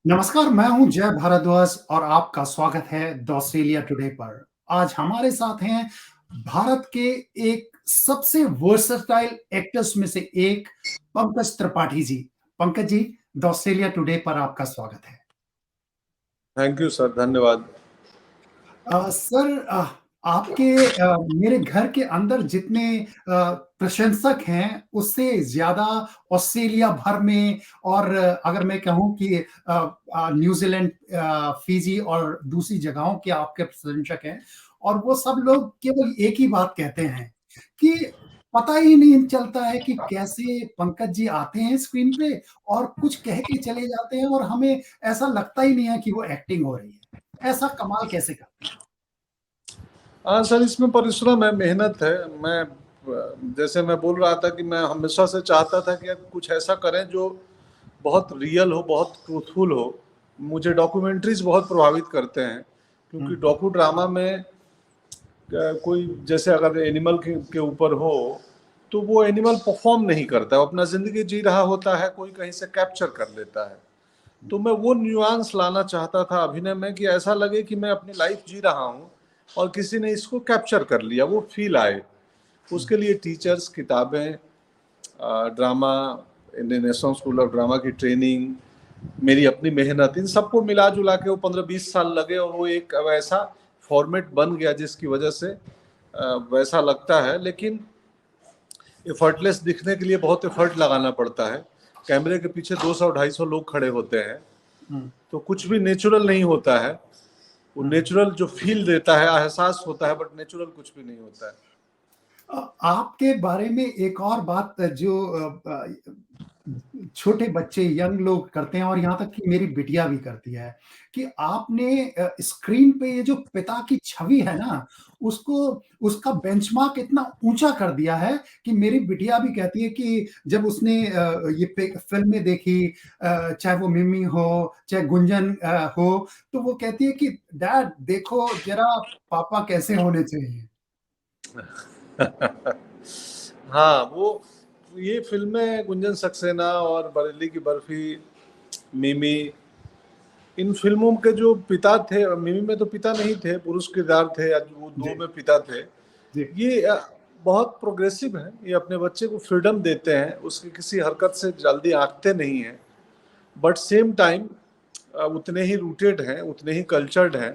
नमस्कार, मैं हूँ जय भारद्वाज और आपका स्वागत है द ऑस्ट्रेलिया टुडे पर। आज हमारे साथ हैं भारत के एक सबसे वर्सेटाइल एक्टर्स में से एक Pankaj Tripathi ji. Pankaj ji, the Australia today पर आपका स्वागत है। थैंक यू सर, धन्यवाद। सर, आपके मेरे घर के अंदर जितने प्रशंसक हैं, उससे ज़्यादा ऑस्ट्रेलिया भर में और अगर मैं कहूँ कि न्यूज़ीलैंड, फ़िजी और दूसरी जगहों के आपके प्रशंसक हैं और वो सब लोग केवल एक ही बात कहते हैं कि पता ही नहीं चलता है कि कैसे पंकज जी आते हैं स्क्रीन पे और कुछ कह के चले जाते हैं और हमें ऐसा लगता ही नहीं है कि वो एक्टिंग हो रही है। ऐसा कमाल कैसे करते हैं? हाँ सर, इसमें परिश्रम है, मेहनत है। जैसे मैं बोल रहा था कि मैं हमेशा से चाहता था कि कुछ ऐसा करें जो बहुत रियल हो, बहुत ट्रूथफुल हो। मुझे डॉक्यूमेंट्रीज बहुत प्रभावित करते हैं, क्योंकि हुँ। डॉक्यू ड्रामा में कोई जैसे अगर एनिमल के ऊपर हो तो वो एनिमल परफॉर्म नहीं करता, वो अपना ज़िंदगी जी रहा होता है, कोई कहीं से कैप्चर कर लेता है। तो मैं वो न्यूआंस लाना चाहता था अभिनय में कि ऐसा लगे कि मैं अपनी लाइफ जी रहा हूँ और किसी ने इसको कैप्चर कर लिया, वो फील आए। उसके लिए टीचर्स, किताबें, drama, Indian national school of drama की ट्रेनिंग, मेरी अपनी मेहनत, इन सबको मिला जुला के वो 15-20 साल लगे और वो एक वैसा फॉर्मेट बन गया जिसकी वजह से वैसा लगता है। लेकिन एफर्टलेस दिखने के लिए बहुत एफर्ट लगाना पड़ता है। कैमरे के पीछे 200-250 लोग खड़े होते हैं, हुँ, तो कुछ भी नेचुरल नहीं होता है। वो हुँ। नेचुरल जो फील देता है, एहसास होता है, बट नेचुरल कुछ भी नहीं होता है। आपके बारे में एक और बात जो छोटे बच्चे, यंग लोग करते हैं और यहाँ तक कि मेरी बिटिया भी करती है, कि आपने स्क्रीन पे ये जो पिता की छवि है ना, उसको उसका बेंचमार्क इतना ऊँचा कर दिया है कि मेरी बिटिया भी कहती है कि जब उसने ये फ़िल्में देखी, चाहे वो मिमी हो, चाहे गुंजन हो, तो वो कहती है कि डैड देखो ज़रा पापा कैसे होने चाहिए। हाँ, वो ये फिल्में गुंजन सक्सेना और बरेली की बर्फी, मिमी, इन फिल्मों के जो पिता थे, मिमी में तो पिता नहीं थे, पुरुष किरदार थे, आज वो जी, दो में पिता थे। जी। ये बहुत प्रोग्रेसिव है। ये अपने बच्चे को फ्रीडम देते हैं, उसकी किसी हरकत से जल्दी आंकते नहीं हैं, बट सेम टाइम उतने ही रूटेड हैं, उतने ही कल्चर्ड हैं।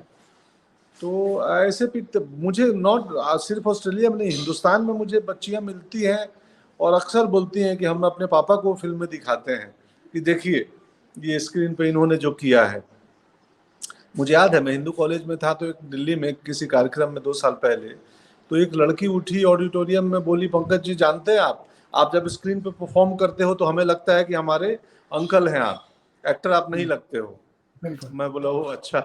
तो ऐसे मुझे नॉट सिर्फ ऑस्ट्रेलिया में नहीं, हिंदुस्तान में मुझे बच्चियां मिलती हैं और अक्सर बोलती हैं कि हम अपने पापा को फिल्म में दिखाते हैं कि देखिए ये स्क्रीन पे इन्होंने जो किया है। मुझे याद है, मैं हिंदू कॉलेज में था, तो एक दिल्ली में किसी कार्यक्रम में 2 साल पहले, तो एक लड़की उठी ऑडिटोरियम में, बोली, पंकज जी जानते हैं आप जब स्क्रीन पे परफॉर्म करते हो तो हमें लगता है कि हमारे अंकल हैं आप, एक्टर आप नहीं हुँ, लगते हो। बिल्कुल। मैं बोला, ओ अच्छा,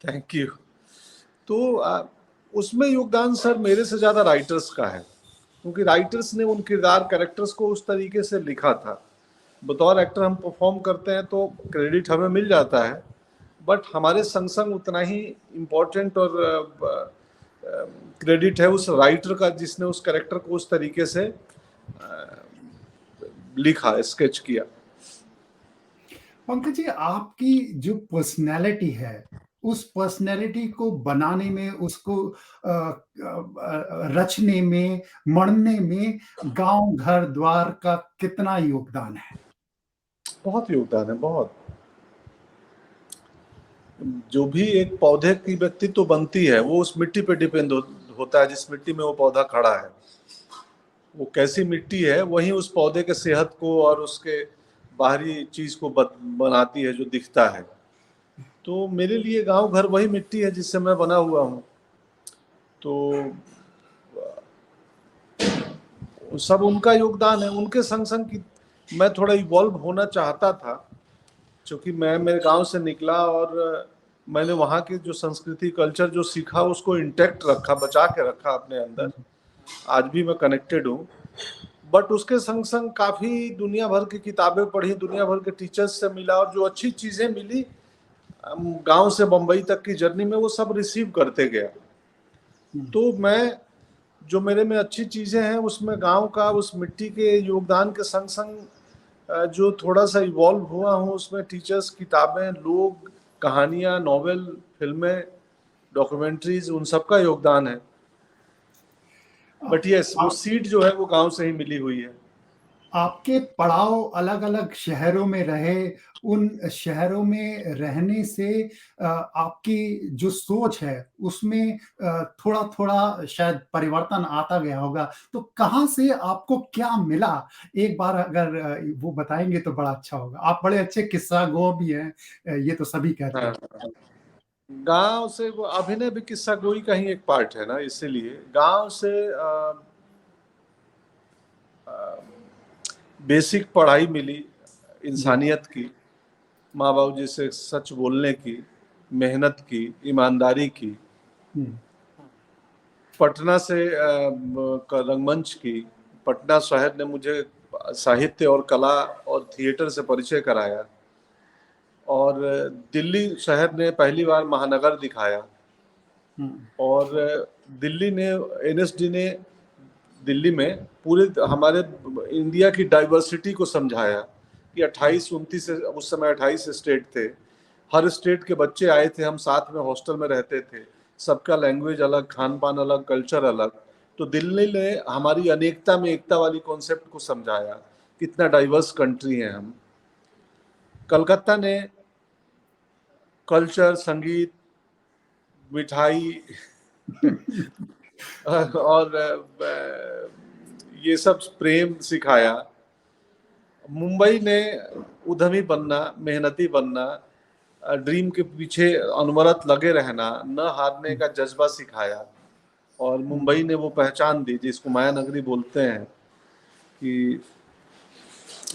थैंक यू। तो उसमें योगदान सर मेरे से ज़्यादा राइटर्स का है, क्योंकि राइटर्स ने उन किरदार कैरेक्टर्स को उस तरीके से लिखा था। बतौर एक्टर हम परफॉर्म करते हैं तो क्रेडिट हमें मिल जाता है, बट हमारे संग संग उतना ही इम्पोर्टेंट और क्रेडिट है उस राइटर का जिसने उस कैरेक्टर को उस तरीके से लिखा, स्केच किया। पंकज जी, आपकी जो पर्सनैलिटी है, उस पर्सनैलिटी को बनाने में, उसको रचने में, मढ़ने में गाँव, घर, द्वार का कितना योगदान है? बहुत योगदान है, बहुत। जो भी एक पौधे की व्यक्तित्व बनती है वो उस मिट्टी पे डिपेंड होता है जिस मिट्टी में वो पौधा खड़ा है। वो कैसी मिट्टी है वही उस पौधे के सेहत को और उसके बाहरी चीज को बनाती है जो दिखता है। तो मेरे लिए गांव घर वही मिट्टी है जिससे मैं बना हुआ हूँ। तो सब उनका योगदान है। उनके संग संग की मैं थोड़ा इवॉल्व होना चाहता था, क्योंकि मैं मेरे गांव से निकला और मैंने वहाँ की जो संस्कृति, कल्चर जो सीखा उसको इंटैक्ट रखा, बचा के रखा अपने अंदर। हुँ, आज भी मैं कनेक्टेड हूँ, बट उसके संग संग काफ़ी दुनिया भर की किताबें पढ़ी, दुनिया भर के टीचर्स से मिला, और जो अच्छी चीज़ें मिली गांव से बम्बई तक की जर्नी में वो सब रिसीव करते गया। हुँ। तो मैं, जो मेरे में अच्छी चीज़ें हैं उसमें गांव का, उस मिट्टी के योगदान के संग संग जो थोड़ा सा इवॉल्व हुआ हूँ उसमें टीचर्स, किताबें, लोग, कहानियाँ, नॉवेल, फिल्में, डॉक्यूमेंट्रीज, उन सब का योगदान है। बट यस, वो आप सीड जो है वो गांव से ही मिली हुई है। आपके पड़ाव अलग-अलग शहरों में रहे, उन शहरों में रहने से आपकी जो सोच है, उसमें थोड़ा-थोड़ा शायद परिवर्तन आता गया होगा। तो कहाँ से आपको क्या मिला? एक बार अगर वो बताएँगे तो बड़ा अच्छा होगा। आप बड़े अच्छे किस्सा-गो भी हैं, ये तो सभी कहते हाँ, हैं। गांव से वो अभिनय भी किस्सा गोई का ही एक पार्ट है ना, इसीलिए गांव से बेसिक पढ़ाई मिली जी। इंसानियत की, माँ बाबू जी से सच बोलने की, मेहनत की, ईमानदारी की। हुँ, पटना से रंगमंच की, पटना शहर ने मुझे साहित्य और कला और थिएटर से परिचय कराया, और दिल्ली शहर ने पहली बार महानगर दिखाया, हुँ, और दिल्ली ने, एनएसडी ने दिल्ली में पूरे हमारे इंडिया की डाइवर्सिटी को समझाया कि हुँ, 28-29, उस समय 28 स्टेट थे, हर स्टेट के बच्चे आए थे, हम साथ में हॉस्टल में रहते थे, सबका लैंग्वेज अलग, खान पान अलग, कल्चर अलग। तो दिल्ली ने हमारी अनेकता में एकता वाली कॉन्सेप्ट को समझाया, कितना डाइवर्स कंट्री है हम। कलकत्ता ने कल्चर, संगीत, मिठाई और ये सब प्रेम सिखाया। मुंबई ने उद्यमी बनना, मेहनती बनना, ड्रीम के पीछे अनवरत लगे रहना, न हारने का जज्बा सिखाया। और हुँ, मुंबई ने वो पहचान दी जिसको माया नगरी बोलते हैं, कि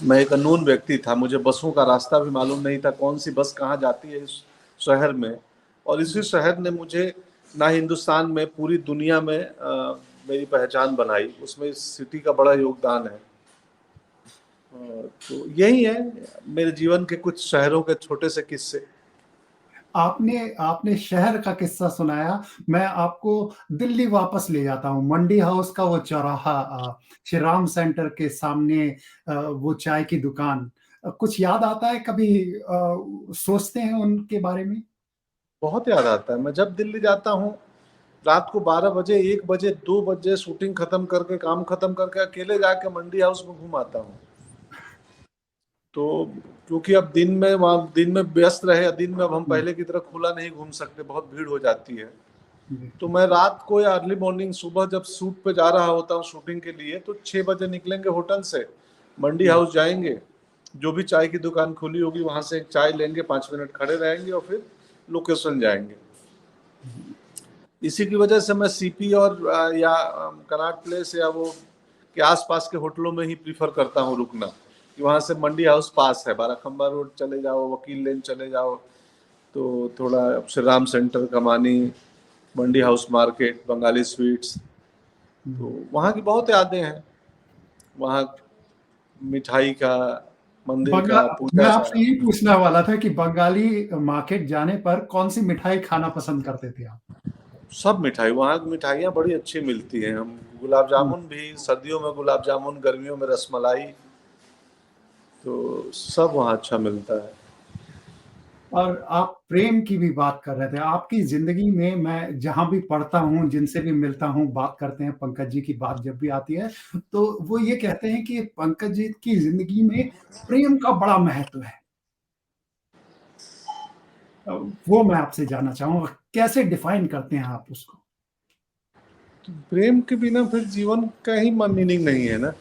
मैं एक अननोन व्यक्ति था, मुझे बसों का रास्ता भी मालूम नहीं था, कौन सी बस कहाँ जाती है इस शहर में। और इसी शहर ने मुझे ना हिंदुस्तान में, पूरी दुनिया में मेरी पहचान बनाई, उसमें इस सिटी का बड़ा योगदान है। तो यही है मेरे जीवन के कुछ शहरों के छोटे से किस्से। आपने आपने शहर का किस्सा सुनाया, मैं आपको दिल्ली वापस ले जाता हूँ। मंडी हाउस का वो चौराहा, श्री राम सेंटर के सामने वो चाय की दुकान, कुछ याद आता है कभी, सोचते हैं उनके बारे में? बहुत याद आता है, मैं जब दिल्ली जाता हूँ रात को 12 बजे, 1 बजे, 2 बजे शूटिंग खत्म करके, काम खत्म करके अकेले जाके मंडी हाउस में घूम आता हूँ। तो क्योंकि अब दिन में वहाँ, दिन में व्यस्त रहे, दिन में अब हम हुँ, पहले की तरह खुला नहीं घूम सकते, बहुत भीड़ हो जाती है। जी, तो मैं रात को या अर्ली मॉर्निंग, सुबह जब शूट पे जा रहा होता हूँ शूटिंग के लिए, तो 6 बजे निकलेंगे होटल से, मंडी हुँ, हाउस जाएंगे, जो भी चाय की दुकान खुली होगी वहां से एक चाय लेंगे, 5 मिनट खड़े रहेंगे और फिर लोकेशन जाएंगे। हुँ, इसी की वजह से मैं सीपी और या कनॉट प्लेस या वो के आसपास के होटलों में ही प्रीफर करता हूँ रुकना, कि वहाँ से मंडी हाउस पास है, बाराखम्बा रोड चले जाओ, वकील लेन चले जाओ, तो थोड़ा श्री राम सेंटर, कमानी, मंडी हाउस मार्केट, बंगाली स्वीट्स, हुँ। तो वहाँ की बहुत यादें हैं। वहाँ मिठाई का, मंदिर बंगा का, पूजा मैं का। आपसे यही पूछने वाला था कि बंगाली मार्केट जाने पर कौन-सी मिठाई खाना पसंद करते थे आप? सब मिठाई, वहाँ की मिठाइयाँ बड़ी अच्छी मिलती हैं। हम गुलाब हुँ। जामुन भी, सर्दियों में गुलाब जामुन, गर्मियों में रसमलाई, तो सब वहाँ अच्छा मिलता है। और आप प्रेम की भी बात कर रहे थे। आपकी ज़िंदगी में मैं जहाँ भी पढ़ता हूँ, जिनसे भी मिलता हूँ, बात करते हैं, पंकज जी की बात जब भी आती है, तो वो ये कहते हैं कि पंकज जी की ज़िंदगी में प्रेम का बड़ा महत्व है। अ, वो मैं आपसे जानना चाहूँगा, कैसे डिफ़ाइन करते हैं आप उसको? तो प्रेम के बिना फिर जीवन का ही मीनिंग नहीं है ना,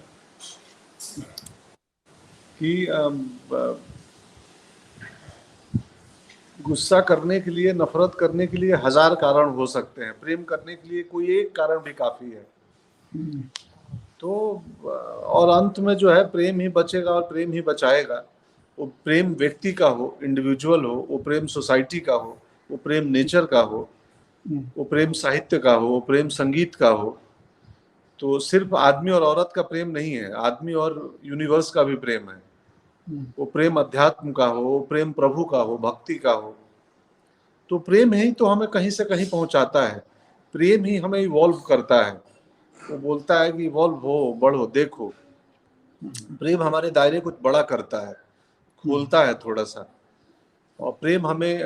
कि गुस्सा करने के लिए, नफरत करने के लिए हजार कारण हो सकते हैं, प्रेम करने के लिए कोई एक कारण भी काफी है। हुँ, तो और अंत में जो है प्रेम ही बचेगा और प्रेम ही बचाएगा। वो प्रेम व्यक्ति का हो, इंडिविजुअल हो, वो प्रेम सोसाइटी का हो, वो प्रेम नेचर का हो, हुँ, वो प्रेम साहित्य का हो, वो प्रेम संगीत का हो। तो सिर्फ आदमी और औरत का प्रेम नहीं है, आदमी और यूनिवर्स का भी प्रेम है। हुँ, वो प्रेम अध्यात्म का हो, वो प्रेम प्रभु का हो, भक्ति का हो। तो प्रेम ही तो हमें कहीं से कहीं पहुंचाता है, प्रेम ही हमें इवॉल्व करता है। वो बोलता है कि इवॉल्व हो, बढ़ो, देखो। हुँ, प्रेम हमारे दायरे कुछ बड़ा करता है, हुँ, खोलता है थोड़ा-सा, और प्रेम हमें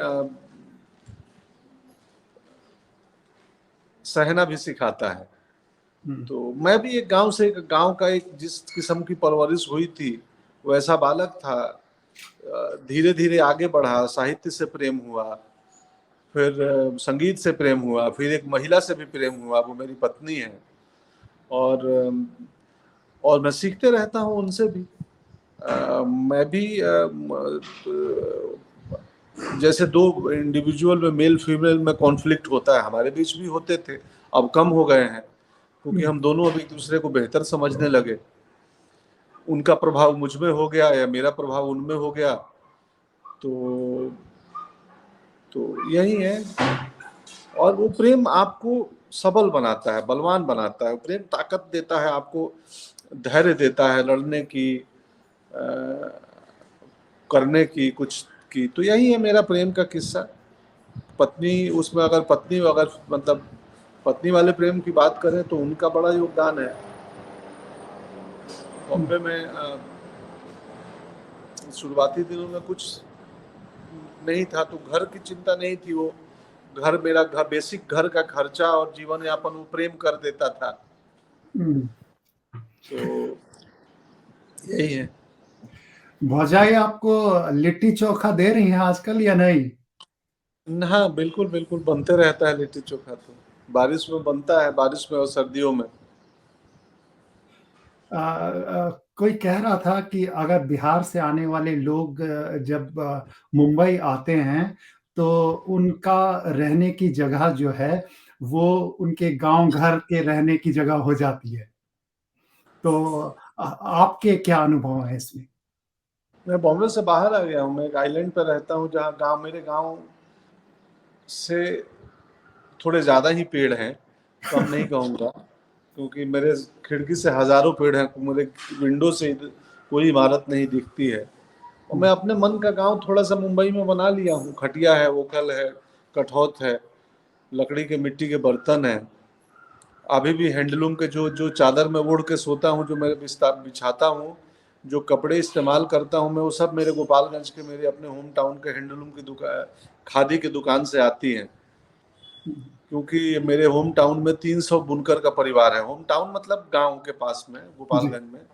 सहना भी सिखाता है। हुँ, तो मैं भी एक गाँव का एक जिस किस्म की परवरिश हुई थी, वैसा बालक था। धीरे-धीरे आगे बढ़ा, साहित्य से प्रेम हुआ, फिर संगीत से प्रेम हुआ, फिर एक महिला से भी प्रेम हुआ, वो मेरी पत्नी है। और और मैं सीखते रहता हूँ उनसे भी। मैं भी जैसे दो इंडिविजुअल में, मेल फीमेल में कॉन्फ्लिक्ट होता है, हमारे बीच भी होते थे, अब कम हो गए हैं, क्योंकि हुँ, हम दोनों अब एक दूसरे को बेहतर समझने लगे। उनका प्रभाव मुझ में हो गया या मेरा प्रभाव उनमें हो गया। तो यही है। और वो प्रेम आपको सबल बनाता है, बलवान बनाता है। प्रेम ताकत देता है आपको, धैर्य देता है लड़ने की, करने की, कुछ की। तो यही है मेरा प्रेम का किस्सा। पत्नी अगर मतलब पत्नी वाले प्रेम की बात करें तो उनका बड़ा योगदान है। हुँ। बॉम्बे में शुरुआती दिनों में कुछ नहीं था, तो घर की चिंता नहीं थी। वो मेरा घर, बेसिक घर का खर्चा और जीवन यापन वो प्रेम कर देता था। हुँ। तो यही है। भौजाई आपको लिट्टी चोखा दे रही हैं आजकल या नहीं? हाँ, बिल्कुल, बिल्कुल बनते रहता है लिट्टी चोखा तो। बारिश में बनता है, बारिश में और सर्दियों में। कोई कह रहा था कि अगर बिहार से आने वाले लोग जब मुंबई आते हैं, तो उनका रहने की जगह जो है, वो उनके गाँव घर के रहने की जगह हो जाती है। तो आपके क्या अनुभव हैं इसमें? मैं बॉम्बे से बाहर आ गया हूँ, मैं एक आइलैंड पे रहता हूँ जहाँ मेरे गाँव से थोड़े ज़्यादा ही पेड़ हैं, कम नहीं कहूँगा, क्योंकि मेरे खिड़की से हज़ारों पेड़ हैं, मेरे विंडो से कोई इमारत नहीं दिखती है। और हुँ, मैं अपने मन का गाँव थोड़ा-सा मुंबई में बना लिया हूँ। खटिया है, ओखल है, कठौत है, लकड़ी के मिट्टी के बर्तन हैं। अभी भी हैंडलूम के जो जो चादर मैं ओढ़ के सोता हूँ, जो मैं बिछाता हूँ, जो कपड़े इस्तेमाल करता हूँ मैं, वो सब मेरे गोपालगंज के, मेरे अपने होम टाउन के हैंडलूम की खादी की दुकान से आती हैं। हुँ, क्योंकि मेरे होम टाउन में 300 बुनकर का परिवार है। होम टाउन मतलब गाँव के पास में, जी, गोपालगंज में।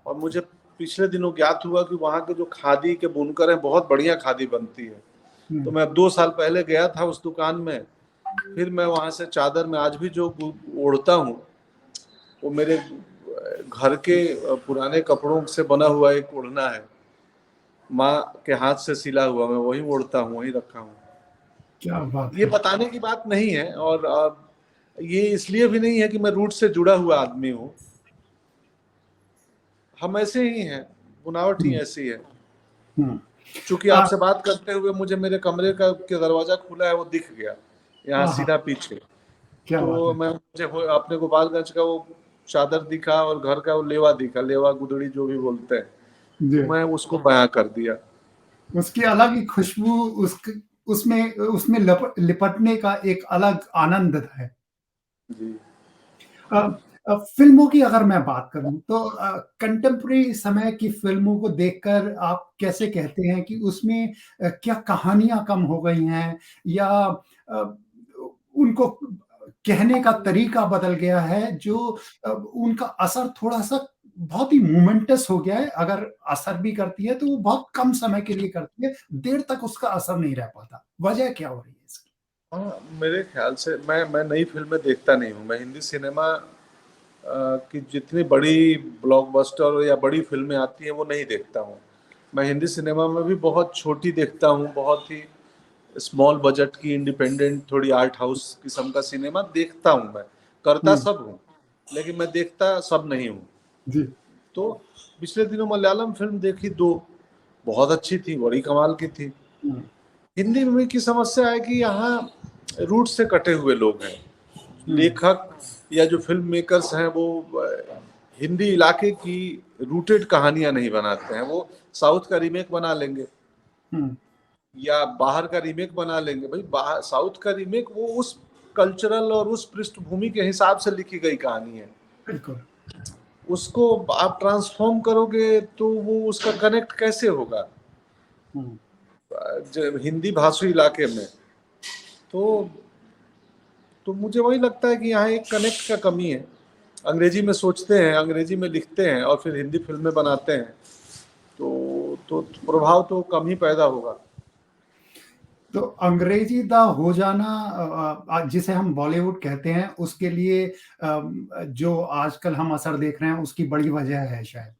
और मुझे पिछले दिनों ज्ञात हुआ कि वहाँ के जो खादी के बुनकर हैं, बहुत बढ़िया खादी बनती है। तो हुँ, मैं अब 2 साल पहले गया था उस दुकान में। फिर मैं वहाँ से चादर में आज भी जो ओढ़ता हूँ, वो मेरे घर के पुराने कपड़ों से बना हुआ एक ओढ़ना है। माँ के हाथ से सिला हुआ, मैं वही ओढ़ता हूँ, वही रखा हूँ। क्या बात ये है! बताने की बात नहीं है, और ये इसलिए भी नहीं है कि मैं रूट से जुड़ा हुआ आदमी हूँ। हम ऐसे ही हैं, बुनावट ही हुँ, ऐसी है। हुँ। चूँकि अ, आपसे बात करते हुए मुझे मेरे कमरे का दरवाज़ा खुला है, वो दिख गया, यहाँ आहा! सीधा पीछे। क्या बात तो है! मुझे वो अपने गोपालगंज का वो चादर दिखा और घर का वो लेवा दिखा, लेवा गुदड़ी जो भी बोलते हैं, जी। तो मैं उसको बयाँ कर दिया। उसकी अलग ही खुशबू उसमें उसमें लिपटने का एक अलग आनंद है। जी। अ फ़िल्मों की अगर मैं बात करूँ तो कंटेम्परेरी समय की फ़िल्मों को देखकर आप कैसे कहते हैं कि उसमें क्या कहानियाँ कम हो गई हैं या उनको कहने का तरीका बदल गया है जो उनका असर थोड़ा-सा बहुत ही मोमेंटस हो गया है, अगर असर भी करती है तो वो बहुत कम समय के लिए करती है, देर तक उसका असर नहीं रह पाता। वजह क्या हो रही है इसकी? हाँ, मेरे ख़्याल से मैं नई फ़िल्में देखता नहीं हूँ। मैं हिंदी सिनेमा की जितनी बड़ी ब्लॉकबस्टर या बड़ी फ़िल्में आती हैं, वो नहीं देखता हूँ। मैं हिंदी सिनेमा में भी बहुत छोटी देखता हूँ, बहुत ही स्मॉल बजट की, इंडिपेंडेंट, थोड़ी आर्ट हाउस किस्म का सिनेमा देखता हूँ मैं। करता हुँ, सब हूँ, लेकिन मैं देखता सब नहीं हूँ। जी। तो पिछले दिनों मलयालम फ़िल्म देखी 2, बहुत अच्छी थी, बड़ी कमाल की थी। हुँ, हिंदी में की समस्या है कि यहाँ रूट से कटे हुए लोग हैं। हुँ, लेखक या जो फ़िल्म मेकर्स हैं, वो हिंदी इलाके की रूटेड कहानियाँ नहीं बनाते हैं। वो साउथ का रीमेक बना लेंगे हुँ, या बाहर का रीमेक बना लेंगे। भाई, बाहर साउथ का रीमेक वो उस कल्चरल और उस पृष्ठभूमि के हिसाब से लिखी गई कहानी है। बिल्कुल। उसको आप ट्रांसफॉर्म करोगे तो वो उसका कनेक्ट कैसे होगा हुँ। हिंदी भाषी इलाके में। तो मुझे वही लगता है कि यहाँ एक कनेक्ट का कमी है। अंग्रेजी में सोचते हैं, अंग्रेजी में लिखते हैं और फिर हिंदी फिल्में बनाते हैं, तो प्रभाव तो कम ही पैदा होगा। तो अंग्रेज़ी-दा हो जाना जिसे हम बॉलीवुड कहते हैं, उसके लिए जो आजकल हम असर देख रहे हैं, उसकी बड़ी वजह है शायद।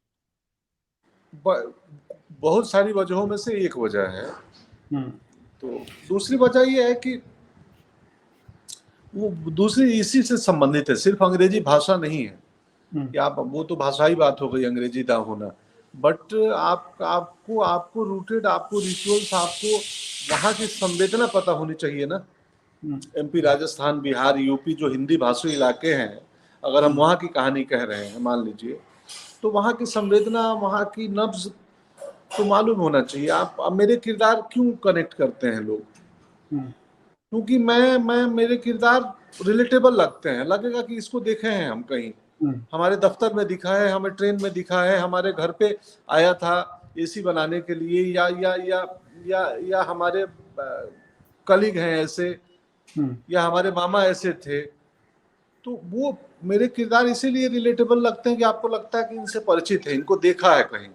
ब बहुत सारी वजहों में से एक वजह है। हुँ, तो दूसरी वजह ये है कि वो दूसरी इसी से संबंधित है, सिर्फ अंग्रेजी भाषा नहीं है हुँ, कि आप वो तो भाषाई बात हो गई अंग्रेजी ना होना, बट आपको आपको रूटेड, आपको रिचुअल्स, आपको वहाँ की संवेदना पता होनी चाहिए ना। हुँ, एमपी, राजस्थान, बिहार, यूपी जो हिंदी भाषी इलाके हैं, अगर हम हुँ, वहाँ की कहानी कह रहे हैं मान लीजिए, तो वहाँ की संवेदना, वहाँ की नब्ज तो मालूम होना चाहिए। आप अब मेरे किरदार क्यों कनेक्ट करते हैं लोग? हुँ, क्योंकि मैं मेरे किरदार रिलेटेबल लगते हैं, लगेगा कि इसको देखे हैं हम कहीं, हुँ, हमारे दफ्तर में दिखा है, हमें ट्रेन में दिखा है, हमारे घर पे आया था एसी बनाने के लिए, या हमारे कलीग हैं ऐसे, हुँ, या हमारे मामा ऐसे थे। तो वो मेरे किरदार इसीलिए रिलेटेबल लगते हैं कि आपको लगता है कि इनसे परिचित है, इनको देखा है कहीं।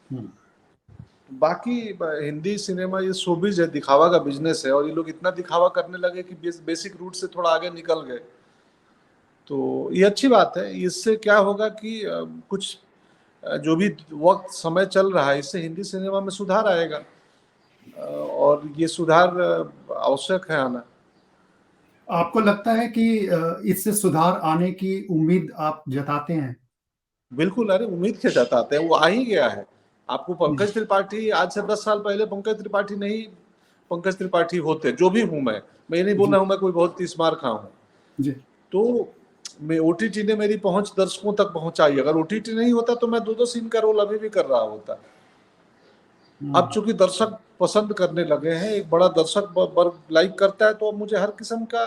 हुँ। बाकी हिंदी सिनेमा ये शोबिज है, दिखावा का बिजनेस है, और ये लोग इतना दिखावा करने लगे कि बेसिक रूट से थोड़ा आगे निकल गए। तो ये अच्छी बात है। इससे क्या होगा कि कुछ जो भी वक्त समय चल रहा है, इससे हिंदी सिनेमा में सुधार आएगा, और ये सुधार आवश्यक है आना। आपको लगता है कि इससे सुधार आने की उम्मीद आप जताते हैं? बिल्कुल, अरे उम्मीद क्या जताते हैं, वो आ ही गया है। आपको हुँ, पंकज त्रिपाठी, आज से 10 साल पहले पंकज त्रिपाठी नहीं पंकज त्रिपाठी होते, जो भी हूँ मैं ये नहीं बोल जी, रहा हूँ मैं कोई बहुत तीस मार खा हूँ। जी। तो मैं ओटीटी ने मेरी पहुंच दर्शकों तक पहुंचाई, अगर ओटीटी नहीं होता तो मैं 2-2 सीन का रोल अभी भी कर रहा होता। अब हुँ, चूंकि दर्शक पसंद करने लगे हैं, एक बड़ा दर्शक वर्ग लाइक करता है, तो अब मुझे हर किस्म का,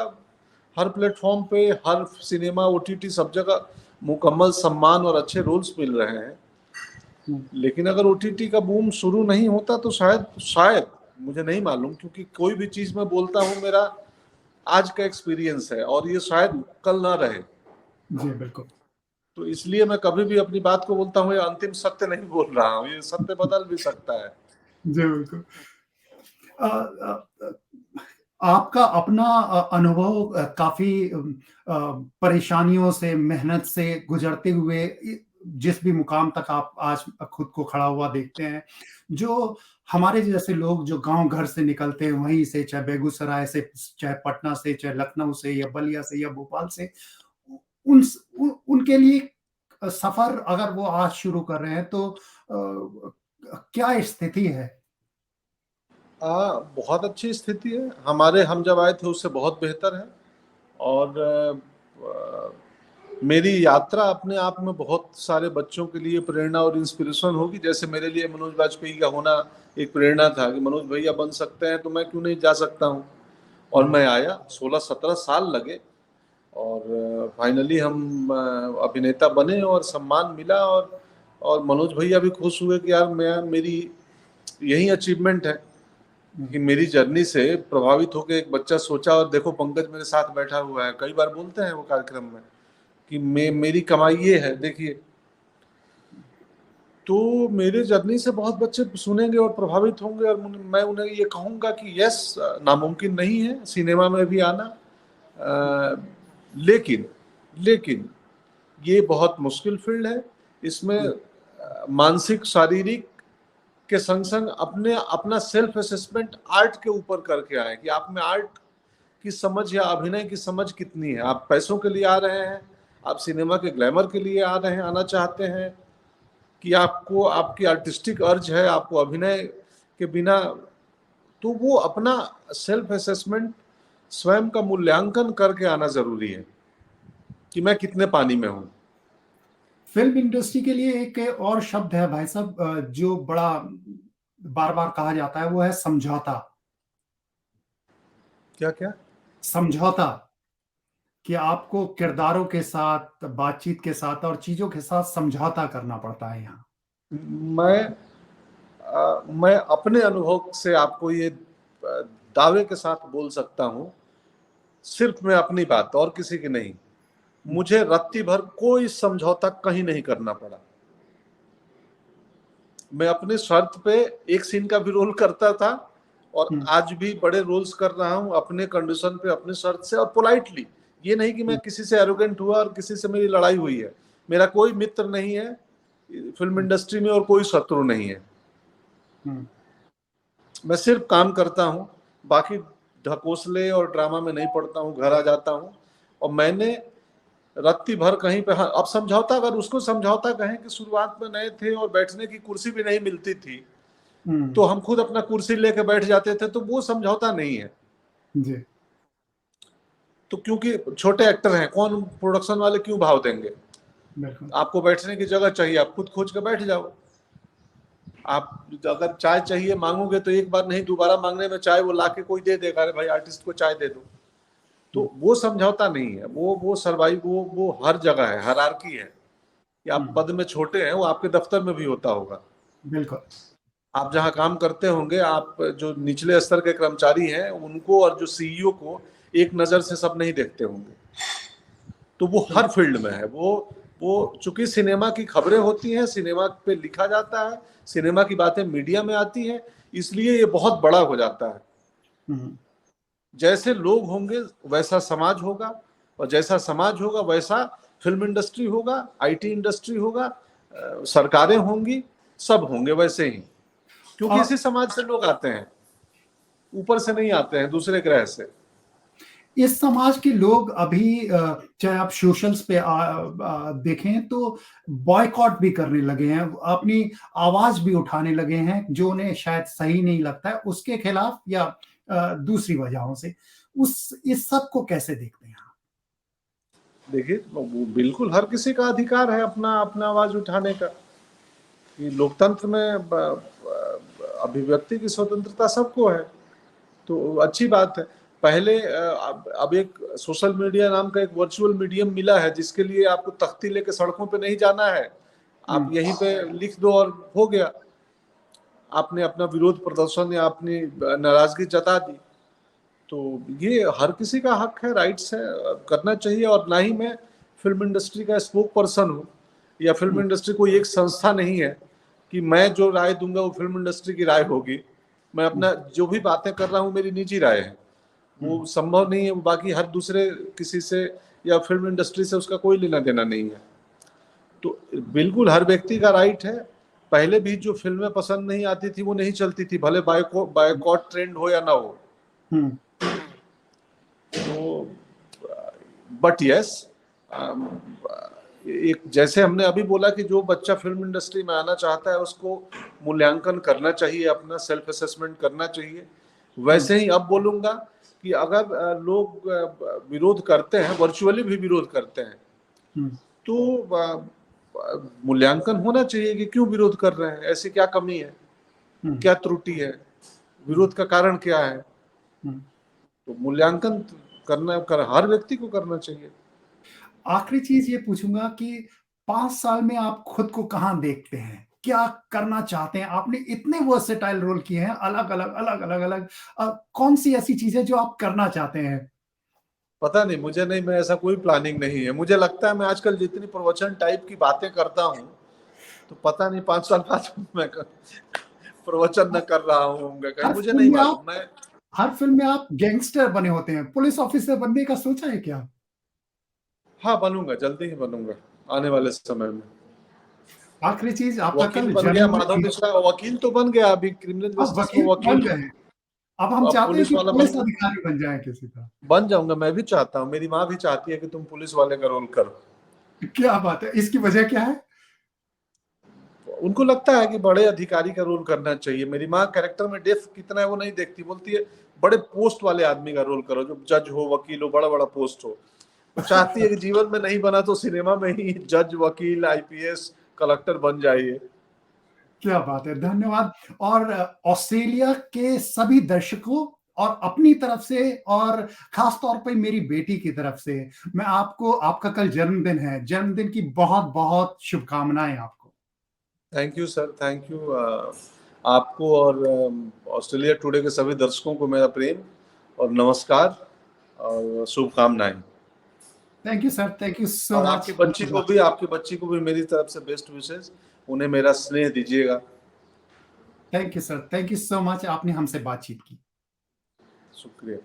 हर प्लेटफॉर्म पे, हर सिनेमा, ओटीटी, सब जगह मुकम्मल सम्मान और अच्छे रोल्स मिल रहे हैं। हुँ। लेकिन अगर ओटीटी का बूम शुरू नहीं होता तो शायद मुझे नहीं मालूम, क्योंकि कोई भी चीज मैं बोलता हूँ मेरा आज का एक्सपीरियंस है और ये शायद कल ना रहे। जी, बिल्कुल। तो इसलिए मैं कभी भी अपनी बात को बोलता हूँ, ये अंतिम सत्य नहीं बोल रहा हूँ, ये सत्य बदल भी सकता है। जी, बिल्कुल। अ अ आपका अपना अनुभव काफ़ी परेशानियों से, मेहनत से गुज़रते हुए जिस भी मुकाम तक आप आज खुद को खड़ा हुआ देखते हैं, जो हमारे जैसे लोग जो गाँव घर से निकलते हैं, वहीं से चाहे बेगूसराय से, चाहे पटना से, चाहे लखनऊ से या बलिया से या भोपाल से, उनके लिए सफ़र अगर वो आज शुरू कर रहे हैं तो क्या स्थिति है? बहुत अच्छी स्थिति है, हमारे हम जब आए थे उससे बहुत बेहतर है। और मेरी यात्रा अपने आप में बहुत सारे बच्चों के लिए प्रेरणा और इंस्पिरेशन होगी। जैसे मेरे लिए मनोज वाजपेयी का होना एक प्रेरणा था कि मनोज भैया बन सकते हैं तो मैं क्यों नहीं जा सकता हूँ। और हुँ, मैं आया, 16-17 साल लगे, और फाइनली हम अभिनेता बने और सम्मान मिला। और मनोज भैया भी खुश हुए कि यार मैं, मेरी यही अचीवमेंट है हुँ। कि मेरी जर्नी से प्रभावित होकर एक बच्चा सोचा, और देखो पंकज मेरे साथ बैठा हुआ है, कई बार बोलते हैं वो कार्यक्रम में कि मेरी कमाई ये है देखिए। तो मेरे जर्नी से बहुत बच्चे सुनेंगे और प्रभावित होंगे, और मैं उन्हें ये कहूँगा कि यस, नामुमकिन नहीं है सिनेमा में भी आना, लेकिन लेकिन ये बहुत मुश्किल फील्ड है। इसमें हुँ, मानसिक, शारीरिक के संग संग अपने अपना सेल्फ असेसमेंट आर्ट के ऊपर करके आए कि आप में आर्ट की समझ या अभिनय की समझ कितनी है। आप पैसों के लिए आ रहे हैं, आप सिनेमा के ग्लैमर के लिए आ रहे हैं, आना चाहते हैं, कि आपको आपकी आर्टिस्टिक अर्ज है, आपको अभिनय के बिना। तो वो अपना सेल्फ असेसमेंट, स्वयं का मूल्यांकन करके आना जरूरी है कि मैं कितने पानी में हूँ। फ़िल्म इंडस्ट्री के लिए एक और शब्द है भाई साहब जो बड़ा बार-बार कहा जाता है, वो है समझौता। क्या क्या? समझौता। कि आपको किरदारों के साथ, बातचीत के साथ और चीज़ों के साथ समझौता करना पड़ता है यहाँ? मैं मैं अपने अनुभव से आपको ये दावे के साथ बोल सकता हूँ, सिर्फ मैं अपनी बात और किसी की नहीं। मुझे रत्ती भर कोई समझौता कहीं नहीं करना पड़ा। मैं अपने शर्त पे एक सीन का भी रोल करता था और हुँ, आज भी बड़े रोल्स कर रहा हूँ अपने कंडीशन पे, अपने शर्त से और पोलाइटली। ये नहीं कि मैं हुँ, किसी से एरोगेंट हुआ और किसी से मेरी लड़ाई हुई है। मेरा कोई मित्र नहीं है फिल्म हुँ, इंडस्ट्री में और कोई शत्रु नहीं है। हुँ, मैं सिर्फ काम करता हूँ, बाकी ढकोसले और ड्रामा में नहीं पड़ता हूँ, घर आ जाता हूँ। और मैंने रत्ती भर कहीं पे, हाँ, अब समझौता अगर उसको समझौता कहें कि शुरुआत में नए थे और बैठने की कुर्सी भी नहीं मिलती थी, हुँ, तो हम खुद अपना कुर्सी लेके बैठ जाते थे, तो वो समझौता नहीं है। जी, तो क्योंकि छोटे एक्टर हैं, कौन प्रोडक्शन वाले क्यों भाव देंगे? बिल्कुल। आपको बैठने की जगह चाहिए, आप खुद खोज के बैठ जाओ। आप अगर चाय चाहिए मांगोगे तो एक बार नहीं, दोबारा मांगने में चाय वो लाके कोई दे देगा, अरे भाई आर्टिस्ट को चाय दे दो। हुँ, तो वो समझौता नहीं है, वो सर्वाइव, वो हर जगह है, हायरार्की है कि हुँ, आप पद में छोटे हैं, वो आपके दफ्तर में भी होता होगा। बिल्कुल। आप जहाँ काम करते होंगे, आप जो निचले स्तर के कर्मचारी हैं उनको और जो सीईओ को एक नज़र से सब नहीं देखते होंगे। तो वो हुँ, हर फील्ड में है। वो चूंकि सिनेमा की खबरें होती हैं, सिनेमा पे लिखा जाता है, सिनेमा की बातें मीडिया में आती हैं, इसलिए ये बहुत बड़ा हो जाता है। हुँ, जैसे लोग होंगे वैसा समाज होगा, और जैसा समाज होगा वैसा फिल्म इंडस्ट्री होगा, आईटी इंडस्ट्री होगा, सरकारें होंगी, सब होंगे वैसे ही। क्योंकि और इसी समाज से लोग आते हैं, ऊपर से नहीं आते हैं दूसरे ग्रह से। इस समाज के लोग अभी चाहे आप सोशल्स पे देखें तो बॉयकॉट भी करने लगे हैं, अपनी आवाज़ भी उठाने लगे हैं, जो उन्हें शायद सही नहीं लगता है, उसके खिलाफ या दूसरी वजहों से। उस इस सब को कैसे देखते हैं आप? देखिए, वो बिल्कुल हर किसी का अधिकार है अपना अपना आवाज उठाने का। कि लोकतंत्र में अभिव्यक्ति की स्वतंत्रता सबको है, तो अच्छी बात है। पहले अब एक सोशल मीडिया नाम का एक वर्चुअल मीडियम मिला है, जिसके लिए आपको तख्ती लेके सड़कों पे नहीं जाना है, हुँ, आप यहीं पे लिख दो और हो गया। आपने अपना विरोध प्रदर्शन या अपनी नाराजगी जता दी, तो ये हर किसी का हक है, राइट्स है, करना चाहिए। और ना ही मैं फिल्म इंडस्ट्री का स्पोक पर्सन हूँ, या फिल्म हुँ, इंडस्ट्री कोई एक संस्था नहीं है कि मैं जो राय दूंगा वो फिल्म इंडस्ट्री की राय होगी। मैं हुँ, अपना जो भी बातें कर रहा हूँ मेरी निजी राय है, हुँ। वो संभव नहीं है। बाकी हर दूसरे किसी से या फिल्म इंडस्ट्री से उसका कोई लेना देना नहीं है। तो बिल्कुल हर व्यक्ति का राइट है। पहले भी जो फिल्में पसंद नहीं आती थी वो नहीं चलती थी, भले बायकॉट ट्रेंड हो या ना हो। हुँ, तो बट यस, एक जैसे हमने अभी बोला कि जो बच्चा फिल्म इंडस्ट्री में आना चाहता है उसको मूल्यांकन करना चाहिए, अपना सेल्फ असेसमेंट करना चाहिए। हुँ, वैसे ही अब बोलूंगा कि अगर लोग विरोध करते हैं, वर्चुअली भी विरोध करते हैं, हुँ, तो मूल्यांकन होना चाहिए कि क्यों विरोध कर रहे हैं, ऐसी क्या कमी है, हुँ, क्या त्रुटि है, हुँ, विरोध का कारण क्या है। हुँ। तो मूल्यांकन हर व्यक्ति को करना चाहिए। आखिरी चीज़ ये पूछूँगा कि 5 साल में आप खुद को कहाँ देखते हैं? क्या करना चाहते हैं? आपने इतने वर्सेटाइल रोल किए हैं, अलग-अलग, अलग-अलग कौन-सी ऐसी चीज़ें जो आप करना चाहते हैं? पता नहीं, मुझे नहीं, मैं ऐसा कोई प्लानिंग नहीं है। मुझे लगता है मैं आजकल जितनी प्रवचन टाइप की बातें करता हूँ, तो पता नहीं 5 साल बाद मैं प्रवचन न कर रहा हूँ कहीं, हर मुझे फ़िल्म नहीं में आप मालूम। मैं हर फ़िल्म में आप गैंगस्टर बने होते हैं, पुलिस ऑफ़िसर बनने का सोचा है क्या? हाँ, बनूंगा, जल्दी ही बनूंगा, आने वाले समय में। आखिरी चीज़ आपका वकील कल बन गया, जन्मदिन माधव भी मिश्रा वकील तो बन गया, अभी क्रिमिनल अब जस्टिस में वकील तो वकील बन हूँ। गए। अब हम अब चाहते हैं पुलिस कि वाला पुलिस अधिकारी बन जाएँ किसी का। बन जाऊंगा। मैं भी चाहता हूँ, मेरी माँ भी चाहती है कि तुम पुलिस वाले का रोल करो। क्या बात है! इसकी वजह क्या है? उनको लगता है कि बड़े अधिकारी का रोल करना चाहिए। मेरी माँ कैरेक्टर में डेप्थ कितना है वो नहीं देखती, बोलती है बड़े पोस्ट वाले आदमी का रोल करो, जो जज हो, वकील हो, बड़ा बड़ा पोस्ट हो। वो चाहती है कि जीवन में नहीं बना तो सिनेमा में ही जज, वकील, आईपीएस, कलेक्टर बन जाइए। क्या बात है! धन्यवाद और ऑस्ट्रेलिया के सभी दर्शकों और अपनी तरफ से और ख़ास तौर पे मेरी बेटी की तरफ से मैं आपको आपका कल जन्मदिन है, जन्मदिन की बहुत-बहुत शुभकामनाएँ आपको। Thank you sir, thank you. आपको और ऑस्ट्रेलिया टुडे के सभी दर्शकों को मेरा प्रेम और नमस्कार और शुभकामनाएँ। Thank you sir, thank you so और मच हमसे बात आपकी बच्ची को भी मेरी तरफ से बेस्ट विशेस। उन्हें मेरा स्नेह दीजिएगा। Thank you sir, thank you so much आपने हमसे बातचीत की। शुक्रिया।